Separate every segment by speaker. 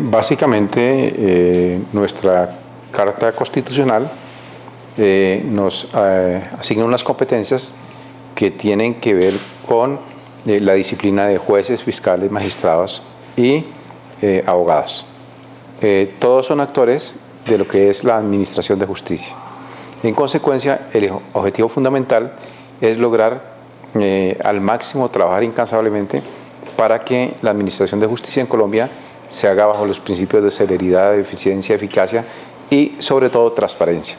Speaker 1: Básicamente, nuestra Carta Constitucional nos asigna unas competencias que tienen que ver con la disciplina de jueces, fiscales, magistrados y abogados. Todos son actores de lo que es la administración de justicia. En consecuencia, el objetivo fundamental es lograr al máximo, trabajar incansablemente para que la administración de justicia en Colombia se haga bajo los principios de celeridad, de eficiencia, eficacia y sobre todo transparencia.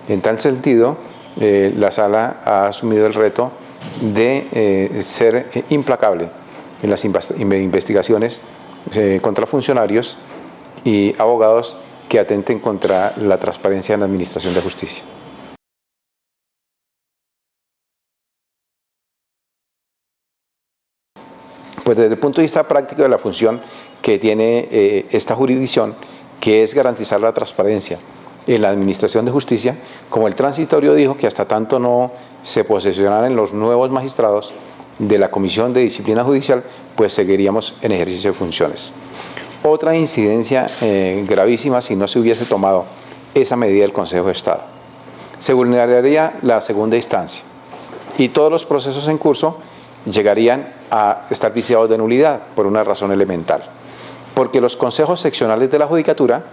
Speaker 1: En tal sentido, la Sala ha asumido el reto de ser implacable en las investigaciones contra funcionarios y abogados que atenten contra la transparencia en la administración de justicia. Pues desde el punto de vista práctico de la función que tiene esta jurisdicción, que es garantizar la transparencia en la administración de justicia, como el transitorio dijo que hasta tanto no se posesionaran los nuevos magistrados de la Comisión de Disciplina Judicial, pues seguiríamos en ejercicio de funciones. Otra incidencia gravísima si no se hubiese tomado esa medida del Consejo de Estado. Se vulneraría la segunda instancia y todos los procesos en curso llegarían a estar viciados de nulidad por una razón elemental. Porque los consejos seccionales de la Judicatura,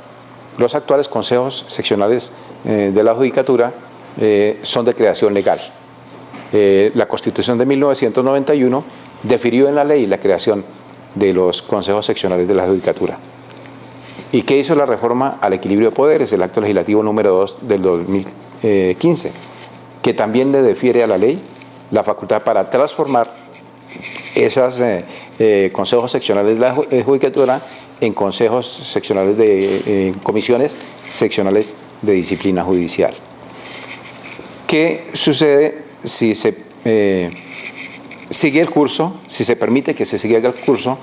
Speaker 1: los actuales consejos seccionales de la Judicatura son de creación legal. La Constitución de 1991 definió en la ley la creación de los consejos seccionales de la Judicatura. ¿Y qué hizo la reforma al equilibrio de poderes? El acto legislativo número 2 del 2015, que también le defiere a la ley la facultad para transformar esos consejos seccionales de la Judicatura en consejos seccionales de comisiones seccionales de disciplina judicial. ¿Qué sucede si se sigue el curso, si se permite que se siga el curso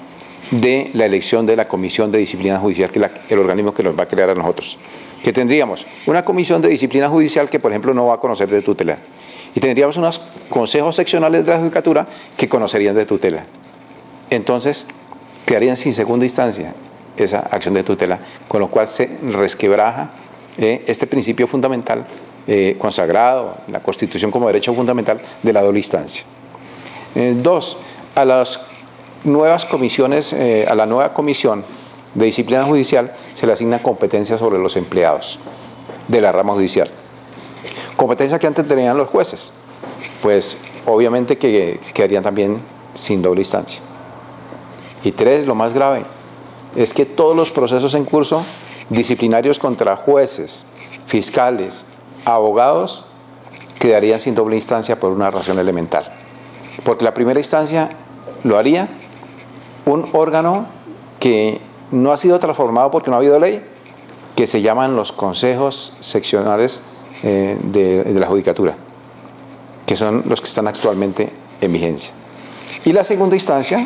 Speaker 1: de la elección de la Comisión de Disciplina Judicial, que es el organismo que nos va a crear a nosotros? Que tendríamos una Comisión de Disciplina Judicial que, por ejemplo, no va a conocer de tutela. Y tendríamos unos consejos seccionales de la Judicatura que conocerían de tutela. Entonces, quedarían sin segunda instancia esa acción de tutela, con lo cual se resquebraja este principio fundamental consagrado en la Constitución como derecho fundamental de la doble instancia. Dos, a las nuevas comisiones, a la nueva Comisión de Disciplina Judicial se le asigna competencias sobre los empleados de la rama judicial. Competencia que antes tenían los jueces, pues obviamente que quedarían también sin doble instancia. Y tres, lo más grave, es que todos los procesos en curso disciplinarios contra jueces, fiscales, abogados, quedarían sin doble instancia por una razón elemental. Porque la primera instancia lo haría un órgano que no ha sido transformado porque no ha habido ley, que se llaman los consejos seccionales de la Judicatura, que son los que están actualmente en vigencia. Y la segunda instancia,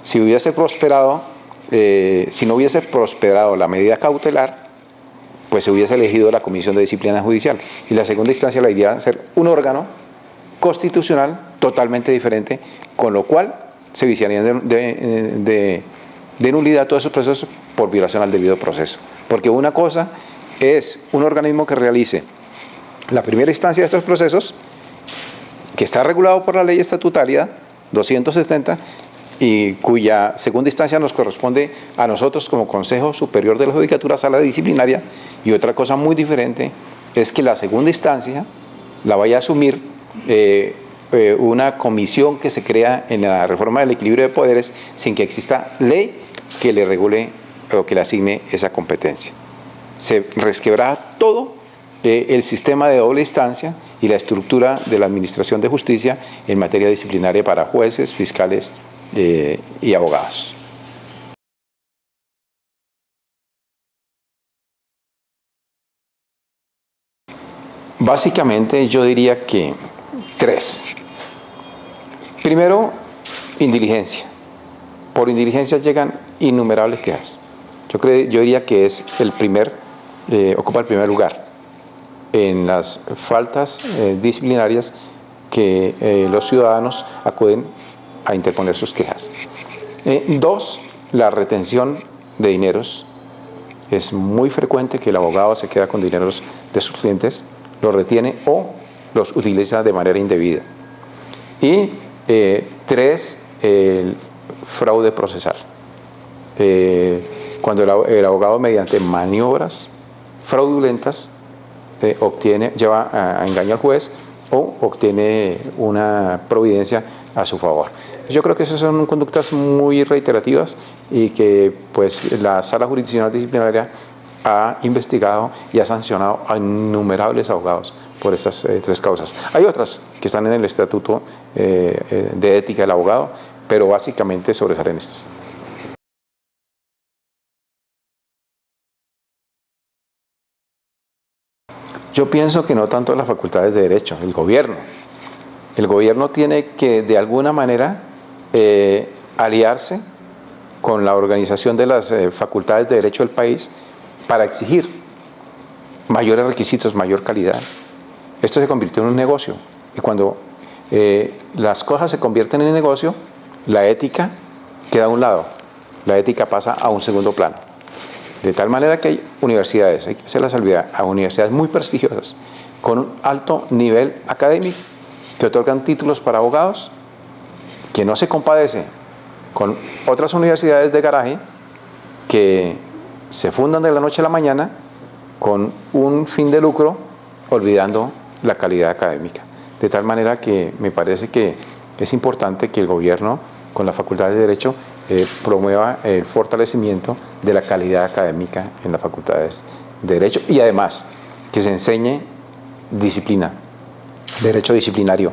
Speaker 1: si no hubiese prosperado la medida cautelar, pues se hubiese elegido la Comisión de Disciplina Judicial. Y la segunda instancia la iría a ser un órgano constitucional totalmente diferente, con lo cual se viciarían de nulidad todos esos procesos por violación al debido proceso. Porque una cosa es un organismo que realice la primera instancia de estos procesos, que está regulado por la ley estatutaria 270 y cuya segunda instancia nos corresponde a nosotros como Consejo Superior de la Judicatura, Sala Disciplinaria, y otra cosa muy diferente es que la segunda instancia la vaya a asumir una comisión que se crea en la reforma del equilibrio de poderes sin que exista ley que le regule o que le asigne esa competencia. Se resquebraja todo el sistema de doble instancia y la estructura de la administración de justicia en materia disciplinaria para jueces, fiscales y abogados. Básicamente yo diría que tres. Primero, indiligencia. Por indiligencia llegan innumerables quejas. Yo diría que es ocupa el primer lugar en las faltas disciplinarias que los ciudadanos acuden a interponer sus quejas. Dos, la retención de dineros es muy frecuente que el abogado se queda con dineros de sus clientes, los retiene o los utiliza de manera indebida. Y 3, el fraude procesal. Cuando el abogado mediante maniobras fraudulentas lleva a engaño al juez o obtiene una providencia a su favor. Yo creo que esas son conductas muy reiterativas y que pues la Sala Jurisdiccional Disciplinaria ha investigado y ha sancionado a innumerables abogados por estas 3 causas. Hay otras que están en el Estatuto de Ética del Abogado, pero básicamente sobresalen estas. Yo pienso que no tanto las facultades de derecho, el gobierno. El gobierno tiene que de alguna manera aliarse con la organización de las facultades de derecho del país para exigir mayores requisitos, mayor calidad. Esto se convirtió en un negocio y cuando las cosas se convierten en negocio, la ética queda a un lado, la ética pasa a un segundo plano. De tal manera que hay universidades, hay que hacer la salvedad, a universidades muy prestigiosas, con un alto nivel académico, que otorgan títulos para abogados, que no se compadece con otras universidades de garaje que se fundan de la noche a la mañana con un fin de lucro, olvidando la calidad académica. De tal manera que me parece que es importante que el gobierno, con la Facultad de Derecho, promueva el fortalecimiento de la calidad académica en las facultades de Derecho y además que se enseñe disciplina, derecho disciplinario,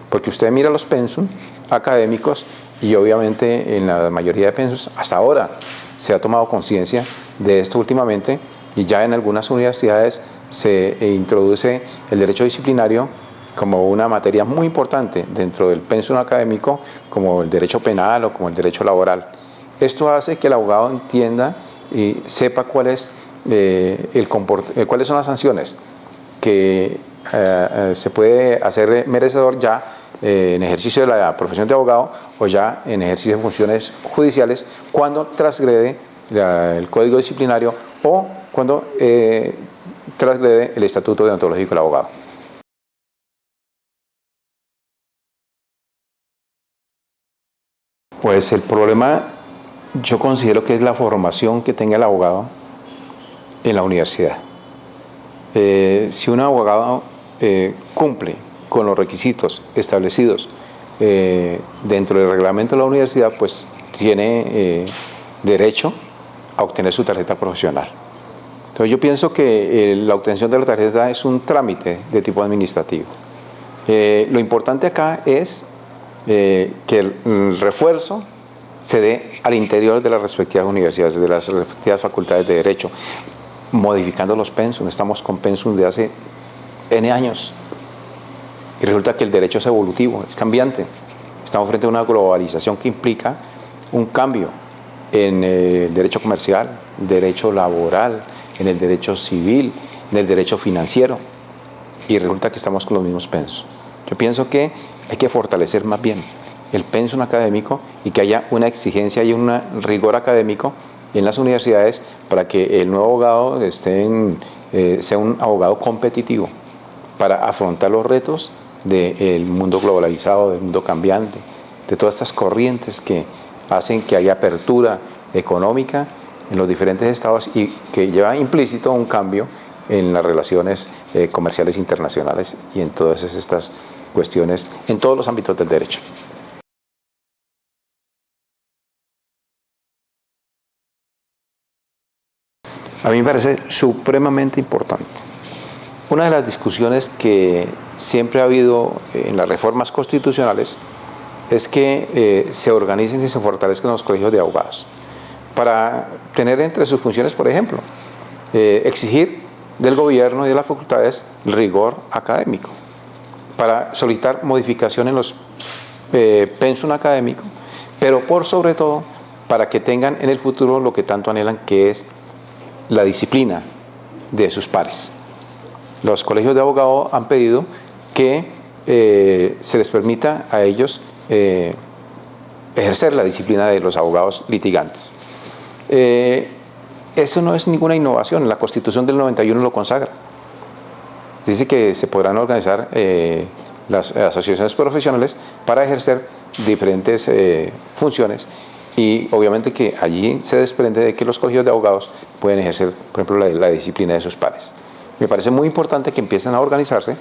Speaker 1: porque usted mira los pensum académicos y obviamente en la mayoría de pensums hasta ahora se ha tomado conciencia de esto últimamente y ya en algunas universidades se introduce el derecho disciplinario como una materia muy importante dentro del pensum académico, como el derecho penal o como el derecho laboral. Esto hace que el abogado entienda y sepa cuáles son las sanciones que se puede hacer merecedor ya en ejercicio de la profesión de abogado o ya en ejercicio de funciones judiciales cuando transgrede el código disciplinario o cuando transgrede el estatuto deontológico del abogado. Pues el problema yo considero que es la formación que tenga el abogado en la universidad. Si un abogado cumple con los requisitos establecidos dentro del reglamento de la universidad, pues tiene derecho a obtener su tarjeta profesional. Entonces yo pienso que la obtención de la tarjeta es un trámite de tipo administrativo. Lo importante acá es que el refuerzo se dé al interior de las respectivas universidades, de las respectivas facultades de Derecho, modificando los pensum. Estamos con pensum de hace N años y resulta que el derecho es evolutivo, es cambiante. Estamos frente a una globalización que implica un cambio en el derecho comercial, derecho laboral, en el derecho civil, en el derecho financiero y resulta que estamos con los mismos pensum. Yo pienso que hay que fortalecer más bien el pensum académico y que haya una exigencia y un rigor académico en las universidades para que el nuevo abogado sea un abogado competitivo para afrontar los retos del mundo globalizado, del mundo cambiante, de todas estas corrientes que hacen que haya apertura económica en los diferentes estados y que lleva implícito un cambio en las relaciones comerciales internacionales y en todas estas cuestiones, en todos los ámbitos del derecho. A mí me parece supremamente importante. Una de las discusiones que siempre ha habido en las reformas constitucionales es que se organicen y se fortalezcan los colegios de abogados para tener entre sus funciones, por ejemplo, exigir del gobierno y de las facultades rigor académico, para solicitar modificación en los pensum académicos, pero por sobre todo para que tengan en el futuro lo que tanto anhelan, que es la disciplina de sus pares. Los colegios de abogados han pedido que se les permita a ellos ejercer la disciplina de los abogados litigantes. eso no es ninguna innovación, la Constitución del 91 lo consagra. Dice que se podrán organizar las asociaciones profesionales para ejercer diferentes funciones, y obviamente que allí se desprende de que los colegios de abogados pueden ejercer, por ejemplo, la disciplina de sus pares. Me parece muy importante que empiecen a organizarse,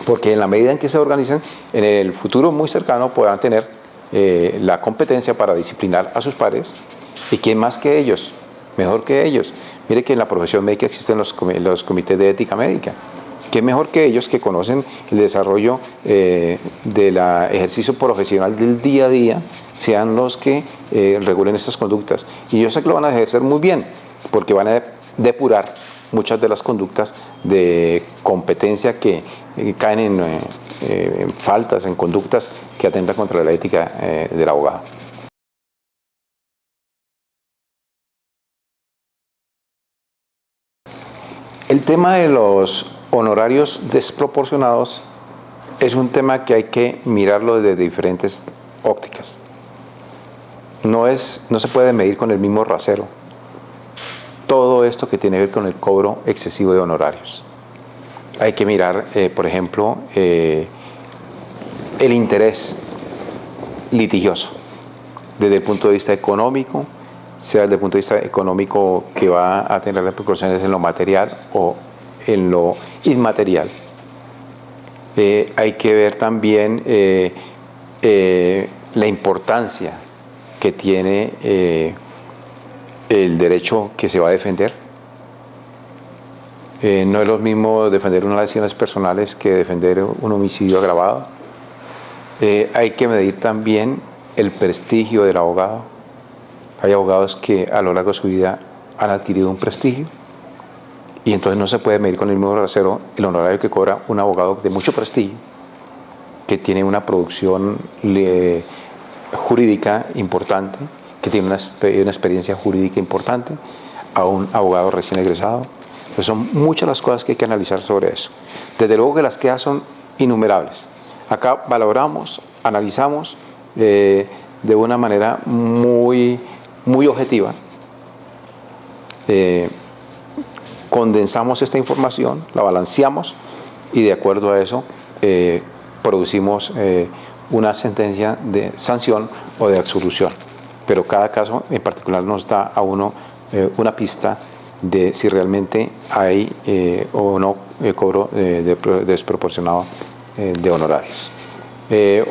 Speaker 1: porque en la medida en que se organicen, en el futuro muy cercano podrán tener la competencia para disciplinar a sus pares. ¿Y quién más que ellos? Mejor que ellos. Mire que en la profesión médica existen los comités de ética médica. ¿Qué mejor que ellos, que conocen el desarrollo del ejercicio profesional del día a día, sean los que regulen estas conductas? Y yo sé que lo van a ejercer muy bien, porque van a depurar muchas de las conductas de competencia que caen en faltas, en conductas que atentan contra la ética del abogado. El tema de los honorarios desproporcionados es un tema que hay que mirarlo desde diferentes ópticas. No se puede medir con el mismo rasero todo esto que tiene que ver con el cobro excesivo de honorarios. Hay que mirar, por ejemplo, el interés litigioso desde el punto de vista económico, sea desde el punto de vista económico que va a tener repercusiones en lo material o en lo inmaterial. Hay que ver también la importancia que tiene el derecho que se va a defender. No es lo mismo defender unas lesiones personales que defender un homicidio agravado. Hay que medir también el prestigio del abogado. Hay abogados que a lo largo de su vida han adquirido un prestigio, y entonces no se puede medir con el mismo rasero el honorario que cobra un abogado de mucho prestigio, que tiene una producción jurídica importante, que tiene una experiencia jurídica importante, a un abogado recién egresado. Entonces son muchas las cosas que hay que analizar sobre eso. Desde luego que las quejas son innumerables. Acá valoramos, analizamos de una manera muy objetiva. Condensamos esta información, la balanceamos, y de acuerdo a eso producimos una sentencia de sanción o de absolución. Pero cada caso en particular nos da a uno una pista de si realmente hay o no cobro desproporcionado de honorarios.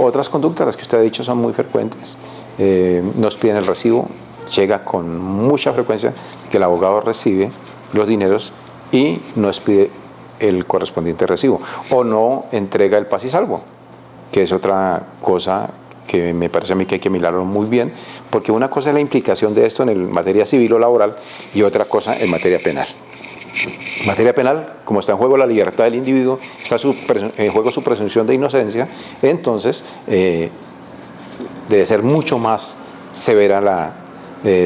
Speaker 1: Otras conductas, las que usted ha dicho, son muy frecuentes. Nos piden el recibo, llega con mucha frecuencia que el abogado recibe los dineros y nos pide el correspondiente recibo, o no entrega el paz y salvo, que es otra cosa que me parece a mí que hay que mirarlo muy bien, porque una cosa es la implicación de esto en materia civil o laboral, y otra cosa en materia penal. En materia penal, como está en juego la libertad del individuo, está en juego su presunción de inocencia, entonces debe ser mucho más severa la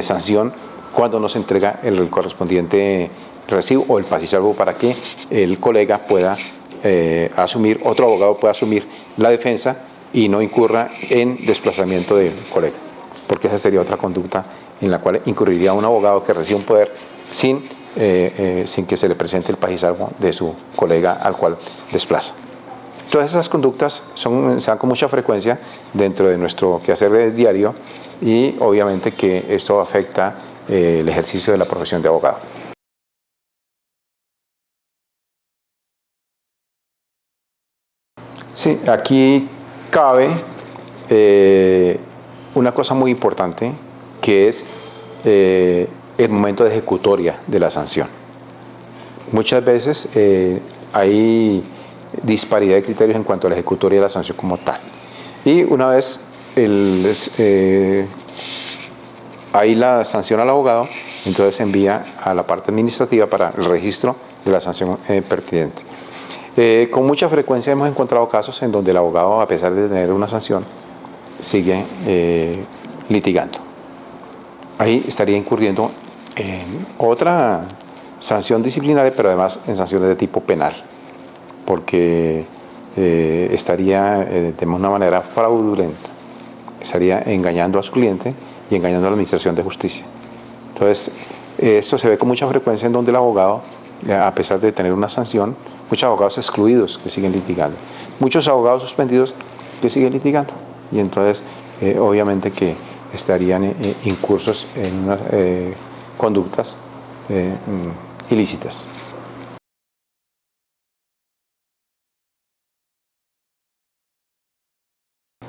Speaker 1: sanción cuando no se entrega el correspondiente recibo o el paz y salvo, para que el colega pueda asumir, otro abogado pueda asumir la defensa y no incurra en desplazamiento del colega, porque esa sería otra conducta en la cual incurriría un abogado que recibe un poder sin que se le presente el paz y salvo de su colega al cual desplaza. Todas esas conductas se dan con mucha frecuencia dentro de nuestro quehacer diario, y obviamente que esto afecta el ejercicio de la profesión de abogado. Sí, aquí cabe una cosa muy importante, que es el momento de ejecutoria de la sanción. Muchas veces hay disparidad de criterios en cuanto a la ejecutoria de la sanción como tal. Y una vez hay la sanción al abogado, entonces se envía a la parte administrativa para el registro de la sanción pertinente. Con mucha frecuencia hemos encontrado casos en donde el abogado, a pesar de tener una sanción, sigue litigando. Ahí estaría incurriendo en otra sanción disciplinaria, pero además en sanciones de tipo penal, porque estaría de una manera fraudulenta, estaría engañando a su cliente y engañando a la administración de justicia. Entonces, Esto se ve con mucha frecuencia en donde el abogado, a pesar de tener una sanción, muchos abogados excluidos que siguen litigando, muchos abogados suspendidos que siguen litigando. Y entonces, obviamente que estarían incursos en unas conductas ilícitas.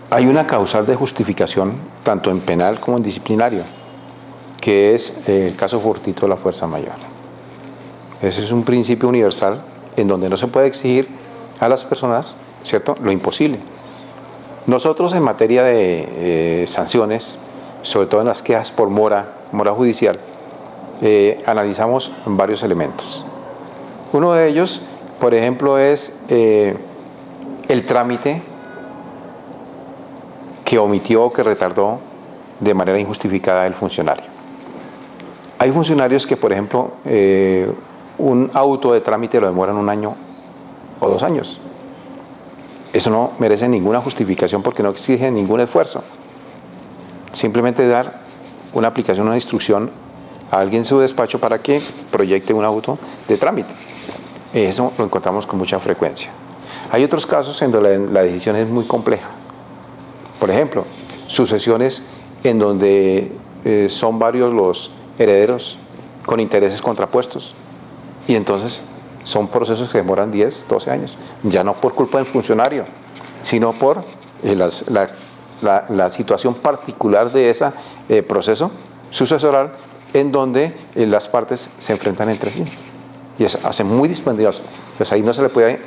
Speaker 1: Hay una causal de justificación, tanto en penal como en disciplinario, que es el caso fortuito de la fuerza mayor. Ese es un principio universal en donde no se puede exigir a las personas, ¿cierto?, lo imposible. Nosotros en materia de sanciones, sobre todo en las quejas por mora judicial, analizamos varios elementos. Uno de ellos, por ejemplo, es el trámite que omitió o que retardó de manera injustificada el funcionario. Hay funcionarios que, por ejemplo, un auto de trámite lo demoran 1 año o 2 años. Eso no merece ninguna justificación porque no exige ningún esfuerzo. Simplemente dar una aplicación, una instrucción a alguien en su despacho para que proyecte un auto de trámite. Eso lo encontramos con mucha frecuencia. Hay otros casos en donde la decisión es muy compleja. Por ejemplo, sucesiones en donde son varios los herederos con intereses contrapuestos y entonces son procesos que demoran 10, 12 años, ya no por culpa del funcionario, sino por la situación particular de ese proceso sucesoral en donde las partes se enfrentan entre sí y hace muy dispendioso. Entonces ahí no se le puede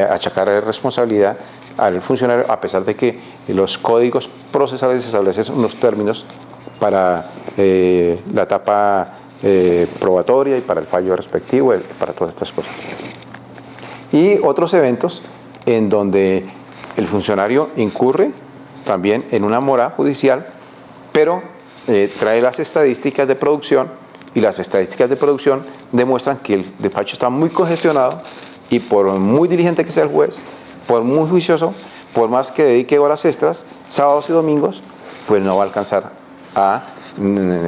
Speaker 1: achacar responsabilidad al funcionario, a pesar de que los códigos procesales establecen unos términos para la etapa probatoria y para el fallo respectivo, para todas estas cosas. Y otros eventos en donde el funcionario incurre también en una mora judicial, pero trae las estadísticas de producción y las estadísticas de producción demuestran que el despacho está muy congestionado y por muy diligente que sea el juez, por muy juicioso, por más que dedique horas extras, sábados y domingos, pues no va a alcanzar a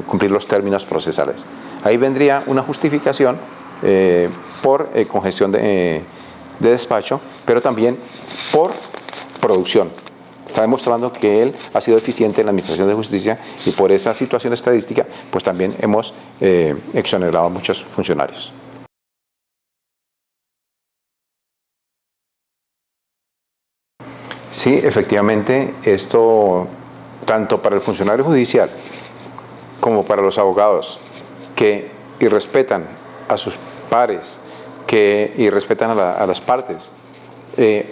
Speaker 1: cumplir los términos procesales. Ahí vendría una justificación por congestión de despacho, pero también por producción. Está demostrando que él ha sido eficiente en la administración de justicia y por esa situación estadística, pues también hemos exonerado a muchos funcionarios. Sí, efectivamente, esto tanto para el funcionario judicial como para los abogados que irrespetan a sus pares, que irrespetan a las partes,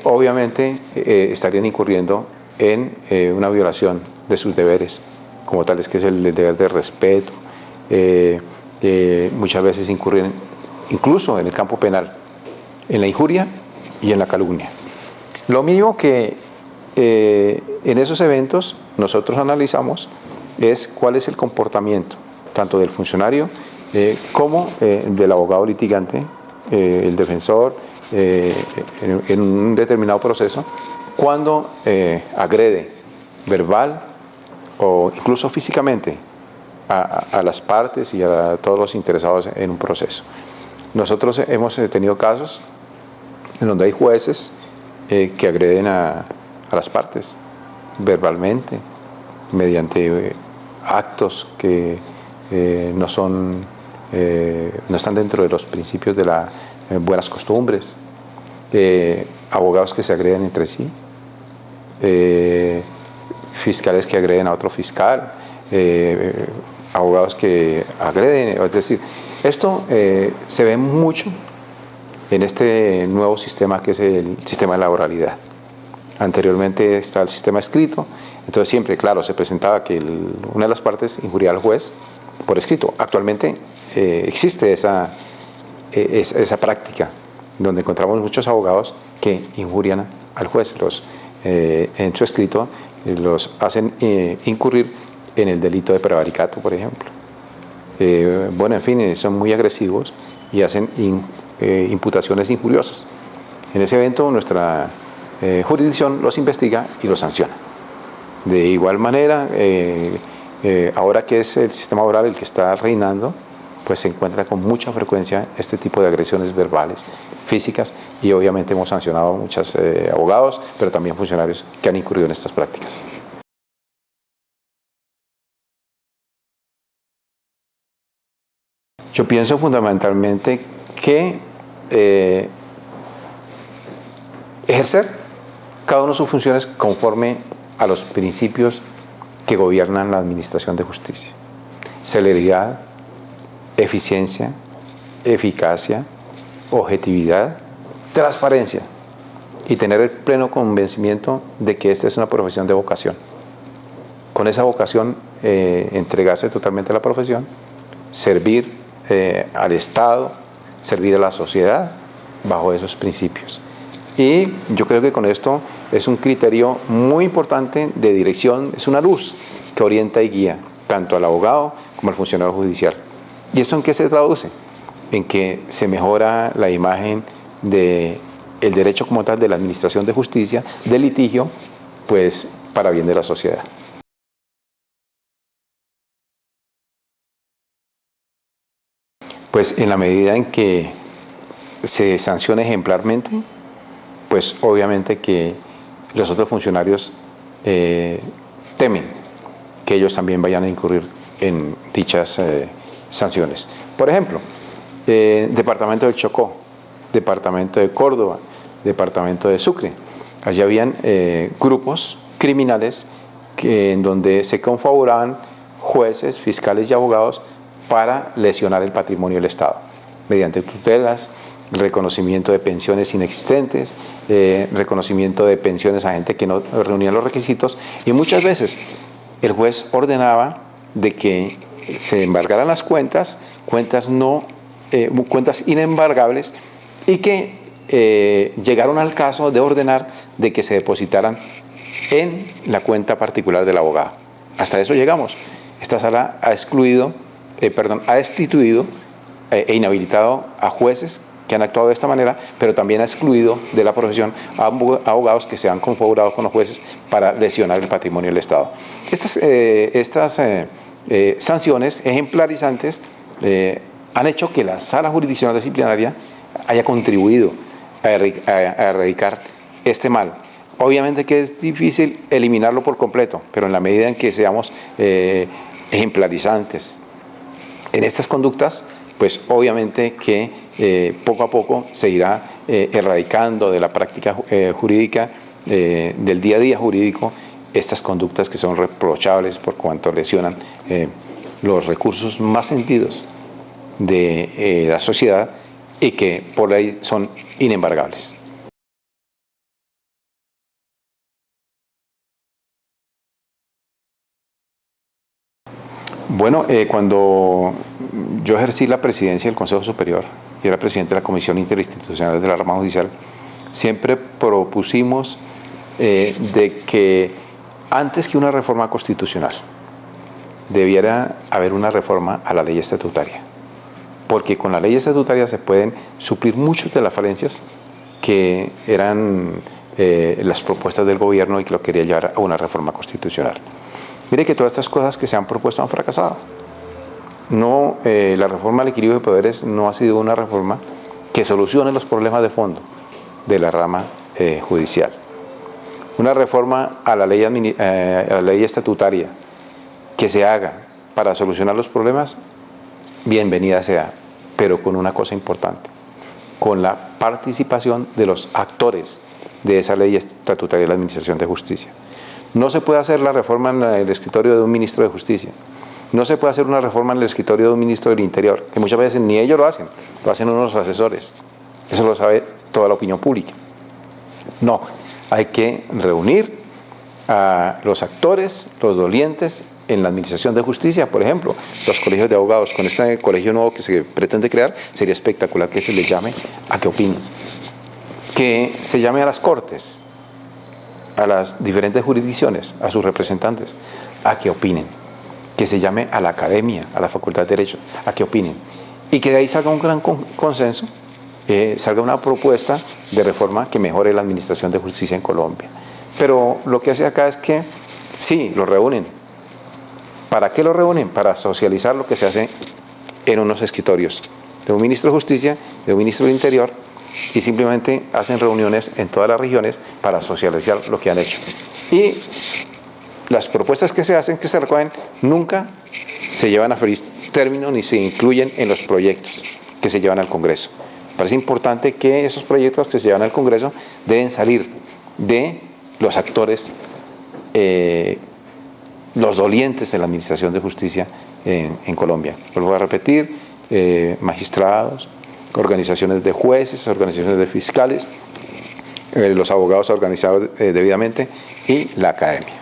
Speaker 1: obviamente estarían incurriendo en una violación de sus deberes como tales, que es el deber de respeto. Muchas veces incurren incluso en el campo penal, en la injuria y en la calumnia. Lo mismo que en esos eventos nosotros analizamos es cuál es el comportamiento tanto del funcionario como del abogado litigante, el defensor, en un determinado proceso, cuando agrede verbal o incluso físicamente a las partes y a todos los interesados en un proceso. Nosotros hemos tenido casos en donde hay jueces que agreden a las partes verbalmente, mediante actos que no están dentro de los principios de las buenas costumbres, abogados que se agreden entre sí, fiscales que agreden a otro fiscal, abogados que agreden, es decir, esto se ve mucho en este nuevo sistema que es el sistema de la oralidad. Anteriormente está el sistema escrito, entonces siempre, claro, se presentaba que una de las partes injuriaba al juez por escrito. Actualmente existe esa práctica, donde encontramos muchos abogados que injurian al juez, en su escrito los hacen incurrir en el delito de prevaricato, por ejemplo. Bueno, en fin, son muy agresivos y hacen imputaciones injuriosas. En ese evento nuestra jurisdicción los investiga y los sanciona. De igual manera, ahora que es el sistema oral el que está reinando, pues se encuentra con mucha frecuencia este tipo de agresiones verbales, físicas, y obviamente hemos sancionado a muchos abogados, pero también funcionarios que han incurrido en estas prácticas. Yo pienso fundamentalmente que ejercer cada una de sus funciones conforme a los principios que gobiernan la administración de justicia. Celeridad, eficiencia, eficacia, objetividad, transparencia y tener el pleno convencimiento de que esta es una profesión de vocación. Con esa vocación, entregarse totalmente a la profesión, servir al Estado, servir a la sociedad bajo esos principios. Y yo creo que con esto es un criterio muy importante de dirección, es una luz que orienta y guía tanto al abogado como al funcionario judicial. ¿Y esto en qué se traduce? En que se mejora la imagen del derecho como tal de la administración de justicia, del litigio, pues para bien de la sociedad. Pues en la medida en que se sancione ejemplarmente, pues obviamente que los otros funcionarios temen que ellos también vayan a incurrir en dichas sanciones. Por ejemplo, departamento del Chocó, departamento de Córdoba, departamento de Sucre. Allí habían grupos criminales en donde se confabulaban jueces, fiscales y abogados para lesionar el patrimonio del Estado, mediante tutelas, reconocimiento de pensiones inexistentes, reconocimiento de pensiones a gente que no reunían los requisitos, y muchas veces el juez ordenaba de que se embargaran las cuentas inembargables, y que llegaron al caso de ordenar de que se depositaran en la cuenta particular del abogado. Hasta eso llegamos. Esta sala ha destituido e inhabilitado a jueces que han actuado de esta manera, pero también ha excluido de la profesión a abogados que se han confabulado con los jueces para lesionar el patrimonio del Estado. Estas sanciones ejemplarizantes han hecho que la Sala Jurisdiccional Disciplinaria haya contribuido a erradicar este mal. Obviamente que es difícil eliminarlo por completo, pero en la medida en que seamos ejemplarizantes en estas conductas, pues obviamente que poco a poco se irá erradicando de la práctica jurídica, del día a día jurídico, estas conductas que son reprochables por cuanto lesionan los recursos más sentidos de la sociedad y que por ley son inembargables. Bueno, cuando yo ejercí la presidencia del Consejo Superior y era presidente de la Comisión Interinstitucional de la Rama Judicial, siempre propusimos de que antes que una reforma constitucional debiera haber una reforma a la ley estatutaria, porque con la ley estatutaria se pueden suplir muchas de las falencias que eran las propuestas del gobierno y que lo quería llevar a una reforma constitucional. Mire que todas estas cosas que se han propuesto han fracasado. No, la reforma al equilibrio de poderes no ha sido una reforma que solucione los problemas de fondo de la rama judicial. Una reforma a la ley estatutaria que se haga para solucionar los problemas, bienvenida sea, pero con una cosa importante, con la participación de los actores de esa ley estatutaria de la Administración de Justicia. No se puede hacer la reforma en el escritorio de un ministro de Justicia. No se puede hacer una reforma en el escritorio de un ministro del Interior, que muchas veces ni ellos lo hacen unos asesores. Eso lo sabe toda la opinión pública. No, hay que reunir a los actores, los dolientes en la Administración de Justicia. Por ejemplo, los colegios de abogados. Con este colegio nuevo que se pretende crear, sería espectacular que se les llame a que opinen. Que se llame a las Cortes, a las diferentes jurisdicciones, a sus representantes, a que opinen, que se llame a la academia, a la Facultad de Derecho, a que opinen, y que de ahí salga un gran consenso, salga una propuesta de reforma que mejore la administración de justicia en Colombia. Pero lo que hace acá es que, sí, lo reúnen. ¿Para qué lo reúnen? Para socializar lo que se hace en unos escritorios de un ministro de Justicia, de un ministro del Interior, y simplemente hacen reuniones en todas las regiones para socializar lo que han hecho. Y las propuestas que se hacen, que se recogen, nunca se llevan a feliz término ni se incluyen en los proyectos que se llevan al Congreso. Parece importante que esos proyectos que se llevan al Congreso deben salir de los actores, los dolientes de la Administración de Justicia en Colombia. Vuelvo a repetir, magistrados, organizaciones de jueces, organizaciones de fiscales, los abogados organizados debidamente y la academia.